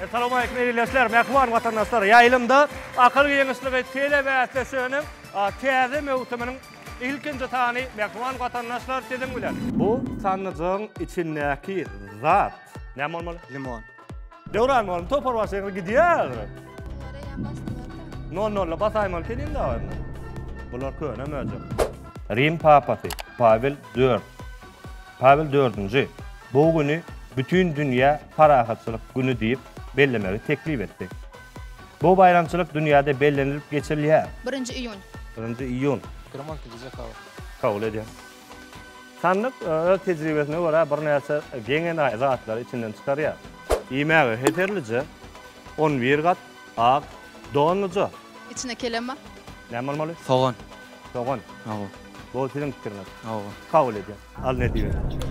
Assalamu alaykum eyleşler, mehman vatandaşlar. Yayılımda akıl genişligi tele ve atleşönün täze mewsumynyň ilkinji tany mehman vatandaşlar dedim bilen. Bu sannyjyň içindäki zat näme bolmaly? Limon. Döwran bolmaly, topar başyna gidýär. No, basaýmaly kelin da. Bular köne möjük. Rim papasy Pavel IV bu günü bütün dünya parahatçılık günü deyip bellemegi teklif etdi. Bu bayramçılık dünyada bellenilip geçirilýär. 1 iyun. 1 iyun. Kabul edýär. Sanlyk öz tejribesine görä bir näse geňen zatlar içinden çykarýar. Imäge heterlice 11 gat ak donluca. İçine keleme. Näme bolmaly? Soğan. Soğan. Awa. Bu sizin pikiriniz. Awa. Kabul edýär. Al ne diýär?